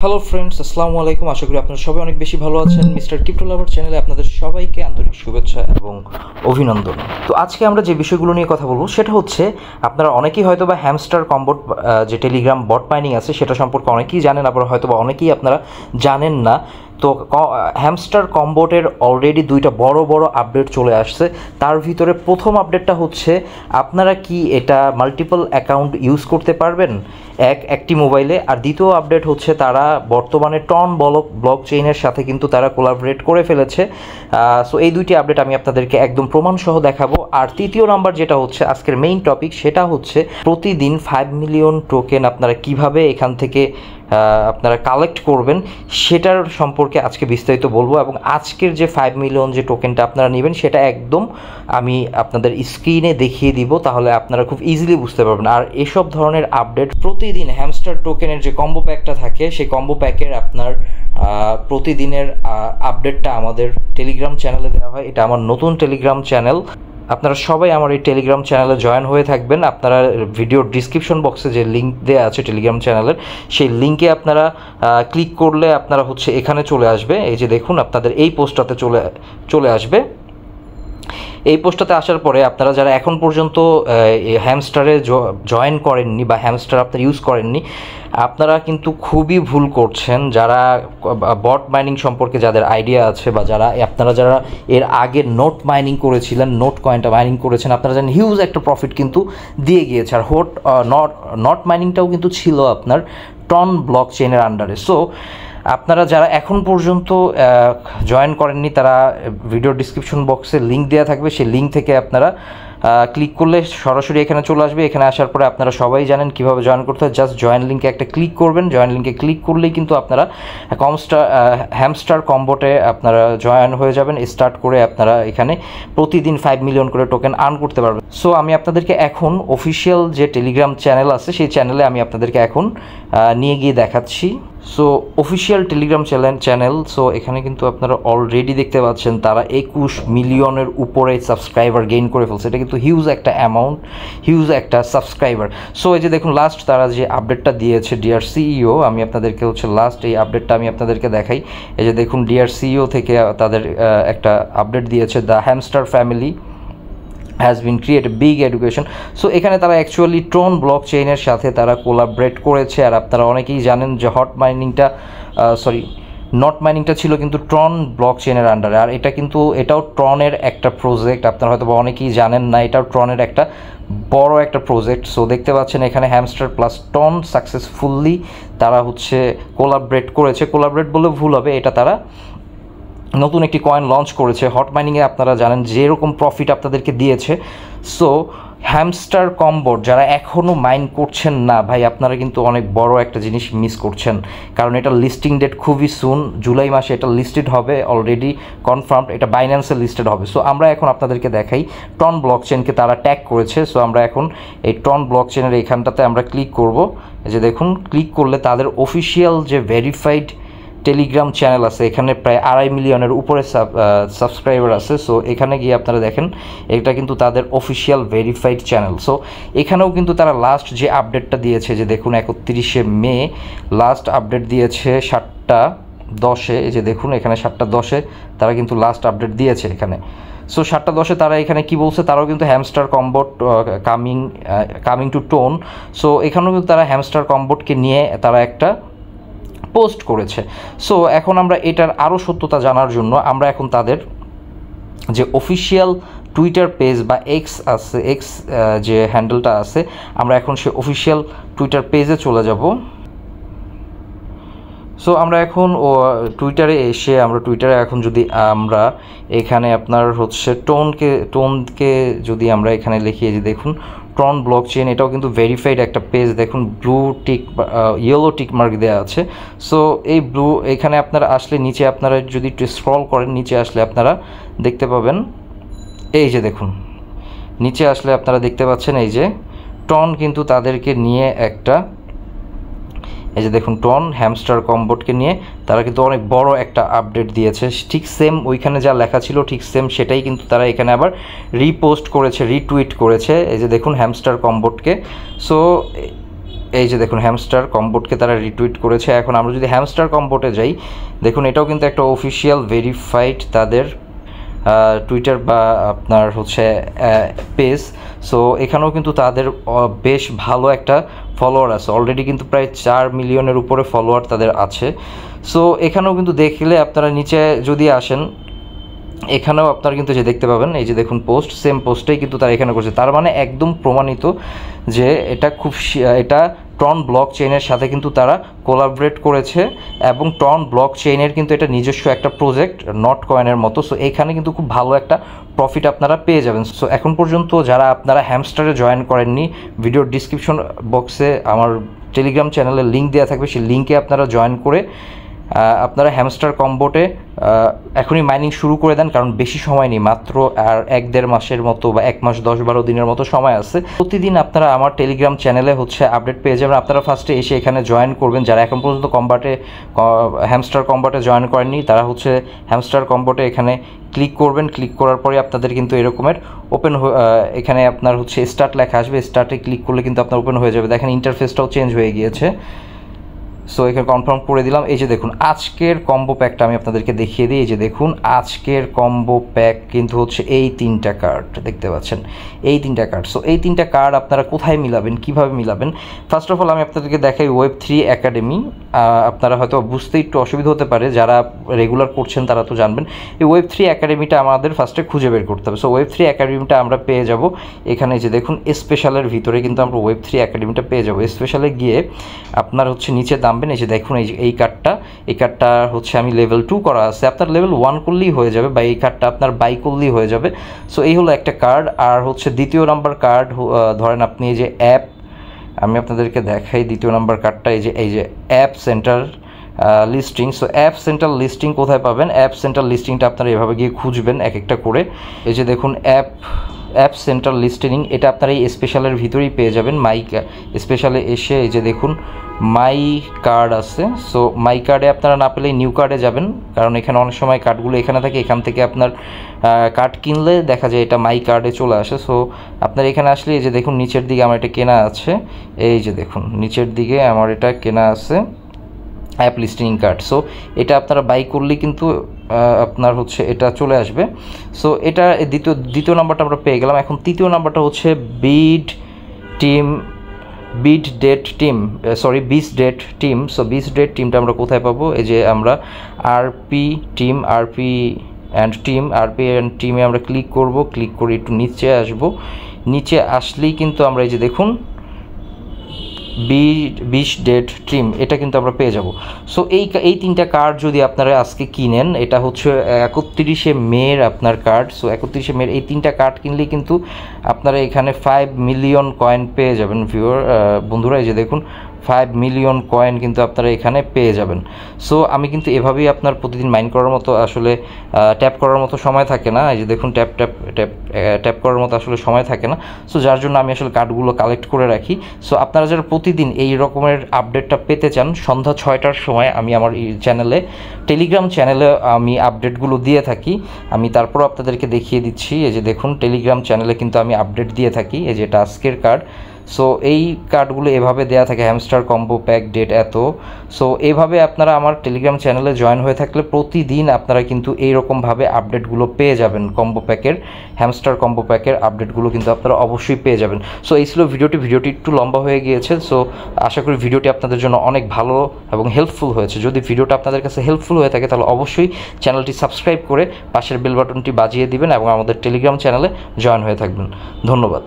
Hello friends, আসসালামু আলাইকুম। আশা করি আপনারা সবাই অনেক বেশি ভালো আছেন। মিস্টার ক্রিপ্টো লাভার চ্যানেলে আপনাদের সবাইকে আন্তরিক শুভেচ্ছা এবং অভিনন্দন। তো আজকে আমরা যে বিষয়গুলো নিয়ে কথা বলবো সেটা হচ্ছে, আপনারা অনেকেই হয়তো বা হ্যামস্টার কম্বোট যে টেলিগ্রাম বট মাইনিং আছে সেটা সম্পর্কে অনেকেই জানেন, আবার হয়তো বা অনেকেই আপনারা জানেন না। তো হ্যামস্টার কম্বোটের অলরেডি দুইটা বড় বড় আপডেট চলে আসছে। তার ভিতরে প্রথম আপডেটটা হচ্ছে, আপনারা কি এটা মাল্টিপল অ্যাকাউন্ট ইউজ করতে পারবেন একটি মোবাইলে। আর দ্বিতীয় আপডেট হচ্ছে, তারা বর্তমানে টন ব্লক চেইনের সাথে কিন্তু তারা কোলাবরেট করে ফেলেছে। সো এই দুইটি আপডেট আমি আপনাদেরকে একদম প্রমাণসহ দেখাবো। আর তৃতীয় নাম্বার যেটা হচ্ছে আজকের মেইন টপিক, সেটা হচ্ছে প্রতিদিন 5 মিলিয়ন টোকেন আপনারা কিভাবে এখান থেকে আপনারা কালেক্ট করবেন সেটার সম্পর্কে আজকে বিস্তারিত বলবো। এবং আজকের যে 5 মিলিয়ন যে টোকেনটা আপনারা নেবেন সেটা একদম আমি আপনাদের স্ক্রিনে দেখিয়ে দিব, তাহলে আপনারা খুব ইজিলি বুঝতে পারবেন। আর এসব ধরনের আপডেট প্রতিদিন হ্যামস্টার টোকেনের যে কম্বো প্যাকটা থাকে সেই কম্বো প্যাকের আপনার প্রতিদিনের আপডেটটা আমাদের টেলিগ্রাম চ্যানেলে দেওয়া হয়। এটা আমার নতুন টেলিগ্রাম চ্যানেল। আপনারা সবাই আমার এই টেলিগ্রাম চ্যানেলে জয়েন হয়ে থাকবেন। আপনারা ভিডিওর ডিসক্রিপশন বক্সে যে লিঙ্ক দেওয়া আছে টেলিগ্রাম চ্যানেলের, সেই লিঙ্কে আপনারা ক্লিক করলে আপনারা হচ্ছে এখানে চলে আসবে। এই যে দেখুন, আপনাদের এই পোস্টটাতে চলে আসবে। এই পোস্টটাতে আসার পরে আপনারা যারা এখন পর্যন্ত হ্যামস্টারে জয়েন করেননি বা হ্যামস্টার আপনারা ইউজ করেননি, আপনারা কিন্তু খুবই ভুল করছেন। যারা বট মাইনিং সম্পর্কে যাদের আইডিয়া আছে, বা আপনারা যারা এর আগে নোট মাইনিং করেছিলেন, নোট কয়েনটা মাইনিং করেছেন, আপনারা জানেন হিউজ একটা প্রফিট কিন্তু দিয়ে গিয়েছে। আর নট মাইনিংটাও কিন্তু ছিল আপনার টন ব্লক চেইনের আন্ডারে। সো আপনারা যারা এখন পর্যন্ত জয়েন করেননি, তারা ভিডিও ডিসক্রিপশন বক্সে লিঙ্ক দেওয়া থাকবে, সেই লিঙ্ক থেকে আপনারা ক্লিক করলে সরাসরি এখানে চলে আসবে। এখানে আসার পরে আপনারা সবাই জানেন কীভাবে জয়েন করতে হয়। জাস্ট জয়েন লিঙ্কে একটা ক্লিক করবেন। জয়েন লিঙ্কে ক্লিক করলেই কিন্তু আপনারা হ্যামস্টার কম্বোটে আপনারা জয়েন হয়ে যাবেন। স্টার্ট করে আপনারা এখানে প্রতিদিন 5 মিলিয়ন করে টোকেন আর্ন করতে পারবেন। সো আমি আপনাদেরকে এখন অফিসিয়াল যে টেলিগ্রাম চ্যানেল আছে সেই চ্যানেলে আমি আপনাদেরকে এখন নিয়ে গিয়ে দেখাচ্ছি। So official Telegram channel. So এখানে কিন্তু আপনারা অলরেডি দেখতে পাচ্ছেন তারা 21 মিলিয়নের উপরে সাবস্ক্রাইবার গেইন করে ফেলছে। এটা কিন্তু হিউজ একটা অ্যামাউন্ট, হিউজ একটা সাবস্ক্রাইবার। সো এই যে দেখুন, লাস্ট তারা যে আপডেটটা দিয়েছে ডিয়ার সিইও, আমি আপনাদেরকে হচ্ছে লাস্ট এই আপডেটটা আমি আপনাদেরকে দেখাই। এই যে দেখুন, ডিয়ার সিইও থেকে তাদের একটা আপডেট দিয়েছে, the hamster family has been created big education। So এখানে তারা অ্যাকচুয়ালি ট্রন ব্লক চেইনের সাথে তারা কোলাবরেট করেছে। আর আপনারা অনেকেই জানেন যে নট মাইনিংটা ছিল কিন্তু ট্রন ব্লক চেইনের আন্ডারে। আর এটাও ট্রনের একটা প্রজেক্ট, আপনারা হয়তো অনেকেই জানেন না, এটাও ট্রনের একটা বড় একটা প্রজেক্ট। সো দেখতে পাচ্ছেন এখানে হ্যামস্টার প্লাস টন সাকসেসফুলি তারা হচ্ছে কোলাবরেট করেছে। কোলাবরেট বলে ভুল হবে, এটা তারা নতুন একটি কয়েন লঞ্চ করেছে। হট মাইনিংয়ে আপনারা জানেন যেরকম প্রফিট আপনাদেরকে দিয়েছে। সো হ্যামস্টার কম্বোট যারা এখনও মাইন করছেন না, ভাই আপনারা কিন্তু অনেক বড় একটা জিনিস মিস করছেন। কারণ এটা লিস্টিং ডেট খুবই সুন, জুলাই মাসে এটা লিস্টেড হবে, অলরেডি কনফার্মড, এটা বাইন্যান্সে লিস্টেড হবে। সো আমরা এখন আপনাদেরকে দেখাই, টন ব্লক চেইনকে তারা ট্যাগ করেছে। সো আমরা এখন এই টন ব্লক চেইনের এইখানটাতে আমরা ক্লিক করব। এই যে দেখুন, ক্লিক করলে তাদের অফিসিয়াল যে ভেরিফাইড টেলিগ্রাম চ্যানেল আছে, এখানে প্রায় 2.5 মিলিয়নের উপরে সাবস্ক্রাইবার আছে। সো এখানে গিয়ে আপনারা দেখেন এটা কিন্তু তাদের অফিসিয়াল ভেরিফাইড চ্যানেল। সো এখানেও কিন্তু তারা লাস্ট যে আপডেটটা দিয়েছে, যে দেখুন 31শে মে লাস্ট আপডেট দিয়েছে 7:10-এ। এই যে দেখুন এখানে 7:10-এ তারা কিন্তু লাস্ট আপডেট দিয়েছে এখানে। সো 7:10-এ তারা এখানে কি বলছে, তারাও কিন্তু hamster কম্বোট coming to tone. So এখানেও কিন্তু তারা হ্যামস্টার কম্বোটকে নিয়ে তারা একটা পোস্ট করেছে। সো এখন আমরা এটার আরও সত্যতা জানার জন্য আমরা এখন তাদের যে অফিসিয়াল টুইটার পেজ বা এক্স আছে, এক্স যে হ্যান্ডেলটা আছে, আমরা এখন সে অফিসিয়াল টুইটার পেজে চলে যাব। সো আমরা এখন টুইটারে এসে টুইটারে এখন যদি আমরা এখানে আপনার হচ্ছে টোনকে যদি আমরা এখানে লিখিয়ে যে দেখুন ট্রন ব্লক চেইন, এটাও কিন্তু ভেরিফাইড একটা পেজ। দেখুন ইয়েলো টিক মার্ক দেওয়া আছে। সো এই এখানে আপনারা আসলে নিচে আপনারা যদি একটু স্ক্রল করেন, নিচে আসলে আপনারা দেখতে পাবেন, এই যে দেখুন নিচে আসলে আপনারা দেখতে পাচ্ছেন এই যে টন কিন্তু তাদেরকে নিয়ে একটা, এই যে দেখুন টন হ্যামস্টার কম্বোটকে নিয়ে তারা কিন্তু অনেক বড় একটা আপডেট দিয়েছে। ঠিক সেম ওইখানে যা লেখা ছিল ঠিক সেম সেটাই কিন্তু তারা এখানে আবার রিপোস্ট করেছে, রিটুইট করেছে। এই যে দেখুন হ্যামস্টার কম্বোটকে। সো এই যে দেখুন হ্যামস্টার কম্বোটকে তারা রিটুইট করেছে। এখন আমরা যদি হ্যামস্টার কম্বোটে যাই, দেখুন এটাও কিন্তু একটা অফিসিয়াল ভেরিফাইড তাদের টুইটার বা আপনার হচ্ছে পেজ। সো এখানেও কিন্তু তাদের বেশ ভালো একটা ফলোয়ার আছে, অলরেডি কিন্তু প্রায় 4 মিলিয়নের উপরে ফলোয়ার তাদের আছে। সো এখানেও কিন্তু দেখলে আপনারা নিচে যদি আসেন, এখানেও আপনারা কিন্তু যে দেখতে পাবেন, এই যে দেখুন পোস্ট, সেম পোস্টেই কিন্তু তারা এখানে করছে। তার মানে একদম প্রমাণিত যে এটা ট্রন ব্লক চেইনের সাথে কিন্তু তারা কোলাবরেট করেছে, এবং ট্রন ব্লক চেইনের কিন্তু এটা নিজস্ব একটা প্রজেক্ট, নট কয়েনের মতো। সো এখানে কিন্তু খুব ভালো একটা প্রফিট আপনারা পেয়ে যাবেন। সো এখন পর্যন্ত যারা আপনারা হ্যামস্টারে জয়েন করেননি, ভিডিওর ডিসক্রিপশন বক্সে আমার টেলিগ্রাম চ্যানেলের লিঙ্ক দেওয়া থাকবে, সেই লিঙ্কে আপনারা জয়েন করে আপনারা হ্যামস্টার কম্বোটে এখনই মাইনিং শুরু করে দেন, কারণ বেশি সময় নেই, মাত্র আর 1-1.5 মাসের মতো বা 1 মাস 10-12 দিনের মতো সময় আছে। প্রতিদিন আপনারা আমার টেলিগ্রাম চ্যানেলে হচ্ছে আপডেট পেয়ে যাবেন। আপনারা ফার্স্টে এসে এখানে জয়েন করবেন, যারা এখন পর্যন্ত হ্যামস্টার কম্বোটে জয়েন করেননি তারা হচ্ছে হ্যামস্টার কম্বোটে এখানে ক্লিক করবেন। ক্লিক করার পরে আপনাদের কিন্তু এরকমের এখানে আপনার হচ্ছে স্টার্ট লেখা আসবে, স্টার্টে ক্লিক করলে কিন্তু আপনার ওপেন হয়ে যাবে। দেখেন ইন্টারফেসটাও চেঞ্জ হয়ে গিয়েছে। সো এখানে কনফার্ম করে দিলাম। এই যে দেখুন আজকের কম্বো প্যাকটা আমি আপনাদেরকে দেখিয়ে দিই। এই যে দেখুন আজকের কম্বো প্যাক কিন্তু হচ্ছে এই 3টা কার্ড দেখতে পাচ্ছেন, এই 3টা কার্ড। সো এই 3টা কার্ড আপনারা কোথায় মিলাবেন, কিভাবে মিলাবেন? ফার্স্ট অফ অল আমি আপনাদেরকে দেখাই Web3 একাডেমি। আপনারা হয়তো বুঝতে একটু অসুবিধা হতে পারে, যারা রেগুলার করছেন তারা তো জানবেন। এই Web3 একাডেমিটা আমাদের ফার্স্টে খুঁজে বের করতে হবে। সো Web3 একাডেমিটা আমরা পেয়ে যাব এখানে। যে দেখুন স্পেশালের ভিতরে কিন্তু আমরা Web3 একাডেমিটা পেয়ে যাব। স্পেশালে গিয়ে আপনার হচ্ছে নিচে দাম, এই যে দেখুন এই কার্ডটা হচ্ছে আমি লেভেল 2 করা আছে, আপনার লেভেল 1 করলেই হয়ে যাবে, বা এই কার্ডটা আপনার বাই করলেই হয়ে যাবে। সো এই হলো একটা কার্ড। আর হচ্ছে দ্বিতীয় নাম্বার কার্ড, ধরেন আপনি এই যে অ্যাপ, আমি আপনাদেরকে দেখাই দ্বিতীয় নাম্বার কার্ডটা, এই যে app centre listing. So app centre listing কোথায় পাবেন? অ্যাপ সেন্টার লিস্টিংটা আপনারা এভাবে গিয়ে খুঁজবেন এক একটা করে। এই যে দেখুন অ্যাপ সেন্টার লিস্টিং, এটা আপনারা এই স্পেশালের ভিতরেই পেয়ে যাবেন। স্পেশালে এসে এই যে দেখুন মাই কার্ড আছে। সো মাই কার্ডে আপনারা না পেলে নিউ কার্ডে যাবেন, কারণ এখানে অনেক সময় কার্ডগুলো এখানে থাকে। এখান থেকে আপনার কার্ড কিনলে দেখা যায় এটা মাই কার্ডে চলে আসে। সো আপনার এখানে আসলে এই যে দেখুন নিচের দিকে আমার এটা কেনা আছে, এই যে দেখুন নিচের দিকে আমার এটা কেনা আছে অ্যাপ লিস্টিং কার্ড। সো এটা আপনারা বাই করলে কিন্তু আপনার হচ্ছে এটা চলে আসবে। সো এটা দ্বিতীয় নাম্বারটা আমরা পেয়ে গেলাম। এখন তৃতীয় নাম্বারটা হচ্ছে বিড ডেট টিম। সো বিস ডেট টিমটা আমরা কোথায় পাবো? এই যে আমরা আরপি অ্যান্ড টিমে আমরা ক্লিক করব। ক্লিক করে একটু নিচে আসব। নিচে আসলেই কিন্তু আমরা এই যে দেখুন বিশ ডেট টিম, এটা কিন্তু আমরা পেয়ে যাব। সো এই 3টা কার্ড যদি আপনারা আজকে কিনেন, এটা হচ্ছে 31শে মের আপনার কার্ড। সো 31শে মের এই 3টা কার্ড কিনলেই কিন্তু আপনারা এখানে 5 মিলিয়ন কয়েন পেয়ে যাবেন বন্ধুরা। এই যে দেখুন 5 মিলিয়ন কয়েন কিন্তু আপনারা এখানে পেয়ে যাবেন। সো আমি কিন্তু এভাবেই আপনার প্রতিদিন মাইন করার মতো আসলে ট্যাপ করার মতো সময় থাকে না। এই যে দেখুন ট্যাপ করার মতো আসলে সময় থাকে না। সো যার জন্য আমি আসলে কার্ডগুলো কালেক্ট করে রাখি। সো আপনারা যারা প্রতিদিন এই রকমের আপডেটটা পেতে চান, সন্ধ্যা 6টার সময় আমি আমার টেলিগ্রাম চ্যানেলে আমি আপডেটগুলো দিয়ে থাকি। আমি তারপরও আপনাদেরকে দেখিয়ে দিচ্ছি। এই যে দেখুন টেলিগ্রাম চ্যানেলে কিন্তু আমি আপডেট দিয়ে থাকি। এই যে এটা আজকের কার্ড। সো এই কার্ডগুলো এভাবে দেওয়া থাকে, হ্যামস্টার কম্বো প্যাক ডেট এত। সো এইভাবে আপনারা আমার টেলিগ্রাম চ্যানেলে জয়েন হয়ে থাকলে প্রতিদিন আপনারা কিন্তু এইরকমভাবে আপডেটগুলো পেয়ে যাবেন। হ্যামস্টার কম্বো প্যাকের আপডেটগুলো কিন্তু আপনারা অবশ্যই পেয়ে যাবেন। সো এই ছিল ভিডিওটি একটু লম্বা হয়ে গিয়েছে। সো আশা করি ভিডিওটি আপনাদের জন্য অনেক ভালো এবং হেল্পফুল হয়েছে। যদি ভিডিওটা আপনাদের কাছে হেল্পফুল হয়ে থাকে তাহলে অবশ্যই চ্যানেলটি সাবস্ক্রাইব করে পাশের বেল বাটনটি বাজিয়ে দিবেন এবং আমাদের টেলিগ্রাম চ্যানেলে জয়েন হয়ে থাকবেন। ধন্যবাদ।